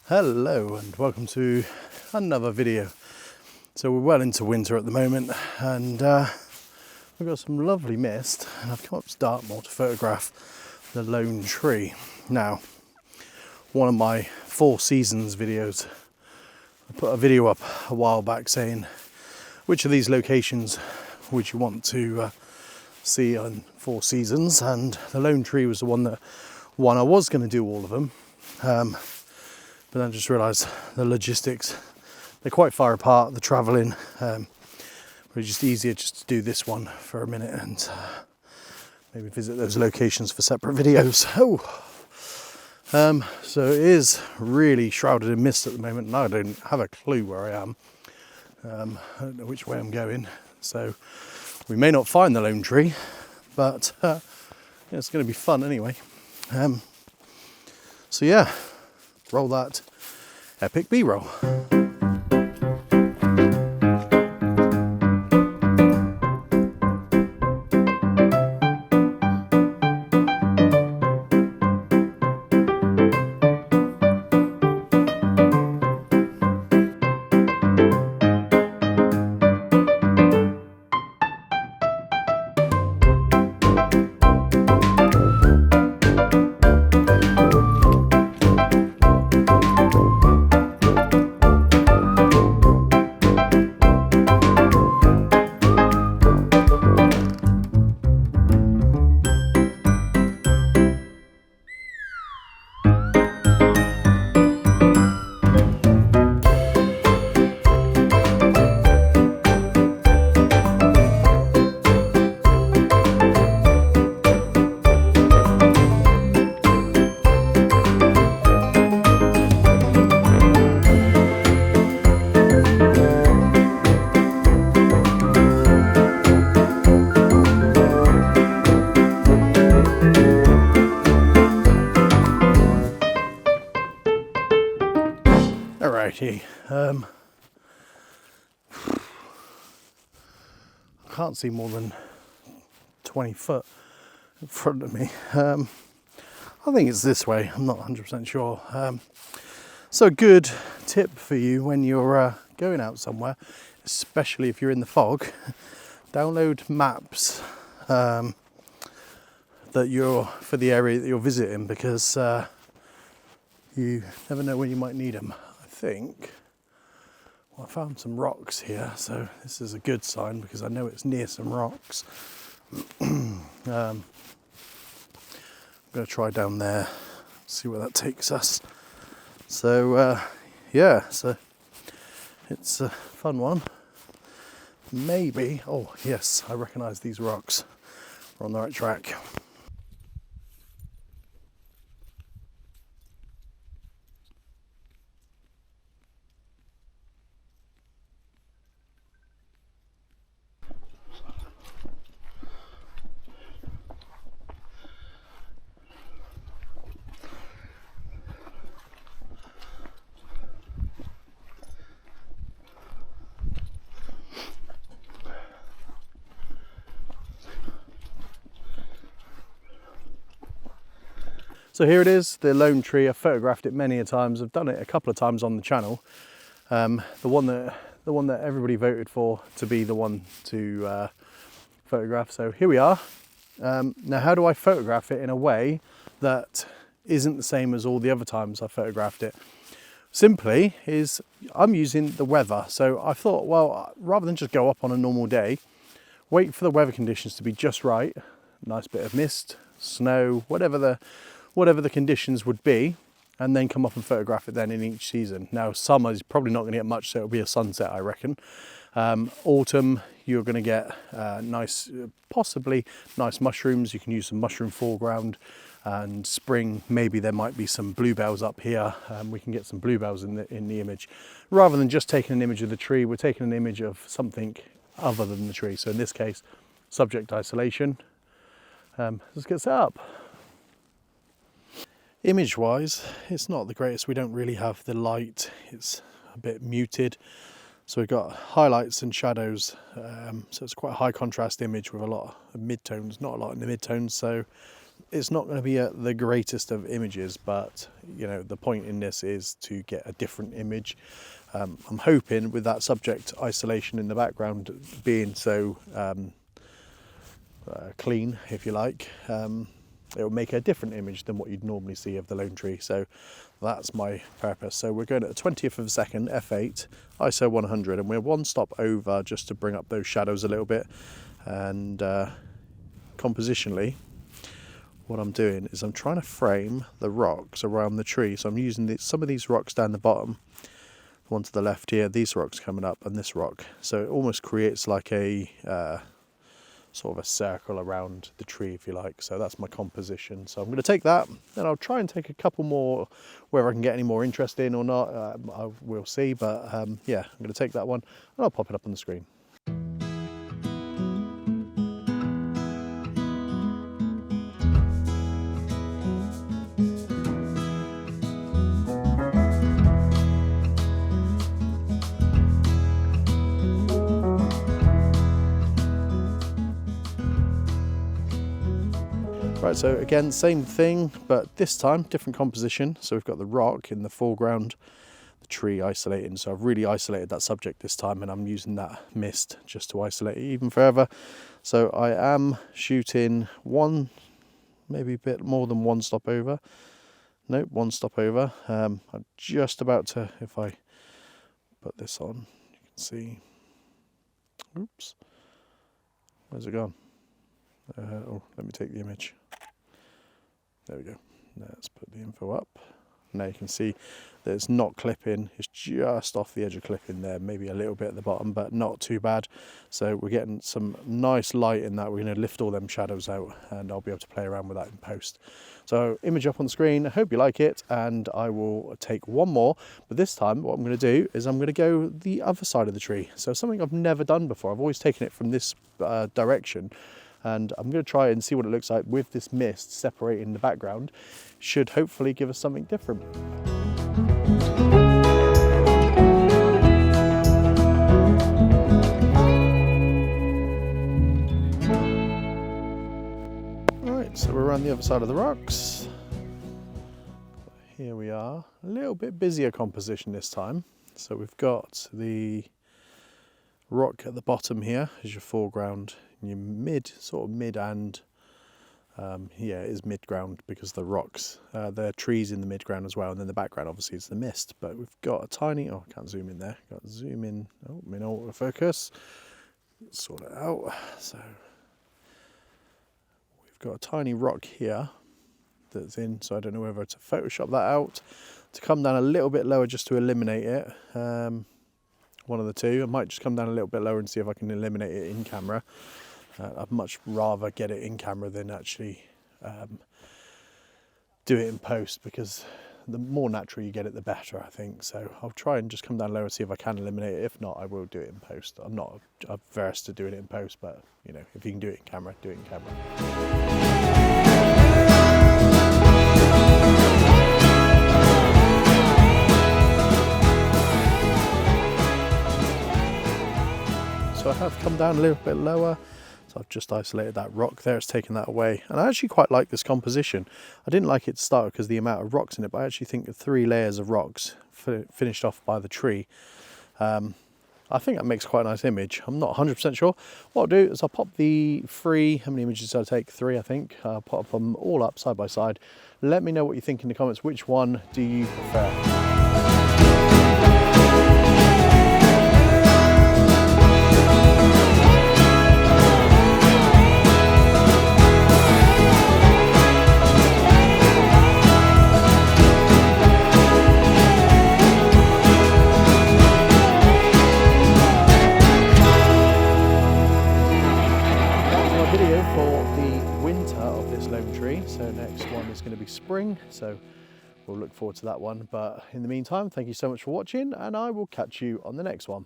Hello and welcome to another video. So we're well into winter at the moment and we've got some lovely mist, and I've come up to Dartmoor to photograph the Lone Tree. Now, one of my 4 seasons videos, I put a video up a while back saying which of these locations would you want to see on 4 seasons, and the Lone Tree was the one I was going to do all of them. But then I just realised the logistics, they're quite far apart, the travelling, it's just easier just to do this one for a minute and maybe visit those locations for separate videos. So it is really shrouded in mist at the moment and I don't have a clue where I am. I don't know which way I'm going, so we may not find the Lone Tree, but it's going to be fun anyway. So yeah, roll that epic B-roll. Alrighty, I can't see more than 20 foot in front of me. I think it's this way, I'm not 100% sure. So a good tip for you when you're going out somewhere, especially if you're in the fog, download maps that you're for the area that you're visiting, because you never know when you might need them. I found some rocks here, so this is a good sign because I know it's near some rocks. I'm going to try down there, see where that takes us. So yeah, so it's a fun one. Maybe, oh yes, I recognise these rocks. We're on the right track. So here it is, the Lone Tree. I've photographed it many a times. I've done it a couple of times on the channel. The one that everybody voted for to be the one to photograph. So here we are. Now, how do I photograph it in a way that isn't the same as all the other times I photographed it? Simply is I'm using the weather. So I thought, well, rather than just go up on a normal day, wait for the weather conditions to be just right. Nice bit of mist, snow, whatever the conditions would be, and then come up and photograph it then in each season. Now, summer is probably not going to get much, so it'll be a sunset, I reckon. Autumn, you're going to get possibly nice mushrooms. You can use some mushroom foreground. And spring, maybe there might be some bluebells up here. We can get some bluebells in the image. Rather than just taking an image of the tree, we're taking an image of something other than the tree. So in this case, subject isolation. Let's get set up. Image wise, it's not the greatest. We don't really have the light, it's a bit muted. So we've got highlights and shadows, so it's quite a high contrast image with a lot of midtones, not a lot in the midtones. So it's not going to be the greatest of images, but you know, the point in this is to get a different image. I'm hoping with that subject isolation in the background being so clean, if you like, it will make a different image than what you'd normally see of the lone tree. So that's my purpose. So we're going at the 20th of a second, f8, ISO 100, and we're one stop over just to bring up those shadows a little bit. And compositionally, what I'm doing is I'm trying to frame the rocks around the tree. So I'm using some of these rocks down the bottom, one to the left here, these rocks coming up, and this rock. So it almost creates like a sort of a circle around the tree, if you like. So that's my composition. So I'm going to take that, and I'll try and take a couple more, whether I can get any more interest in or not, I will see. But yeah, I'm going to take that one and I'll pop it up on the screen. Right, so again, same thing, but this time different composition. So we've got the rock in the foreground, the tree isolating. So I've really isolated that subject this time, and I'm using that mist just to isolate it even further. So I am shooting one, maybe a bit more than one stop over. Nope, one stop over. I'm just about to, if I put this on, you can see, oops, where's it gone? Oh, let me take the image. There we go. Let's put the info up. Now you can see that it's not clipping, it's just off the edge of clipping there, maybe a little bit at the bottom, but not too bad. So we're getting some nice light in that. We're going to lift all them shadows out, and I'll be able to play around with that in post. So image up on the screen, I hope you like it, and I will take one more, but this time what I'm going to do is I'm going to go the other side of the tree. So something I've never done before. I've always taken it from this direction, and I'm going to try and see what it looks like with this mist separating the background. Should hopefully give us something different. Right, so we're around the other side of the rocks. Here we are, a little bit busier composition this time. So we've got the rock at the bottom here as your foreground, and your sort of mid and yeah, it is mid-ground because the rocks, there are trees in the mid-ground as well, and then the background obviously is the mist. But we've got a tiny, oh, I can't zoom in there, got to zoom in, oh, I'm in autofocus, sort it out. So we've got a tiny rock here that's in, so I don't know whether to Photoshop that out, to come down a little bit lower just to eliminate it, one of the two. I might just come down a little bit lower and see if I can eliminate it in camera. I'd much rather get it in camera than actually do it in post, because the more natural you get it, the better, I think. So I'll try and just come down lower and see if I can eliminate it. If not, I will do it in post. I'm not averse to doing it in post, but you know, if you can do it in camera, do it in camera. So I have come down a little bit lower. So I've just isolated that rock there, it's taken that away. And I actually quite like this composition. I didn't like it to start because of the amount of rocks in it, but I actually think the 3 layers of rocks finished off by the tree, I think that makes quite a nice image. I'm not 100% sure. What I'll do is I'll pop the 3, how many images did I take? 3, I think. I'll pop them all up side by side. Let me know what you think in the comments. Which one do you prefer? So next one is going to be spring, so we'll look forward to that one. But in the meantime, thank you so much for watching, and I will catch you on the next one.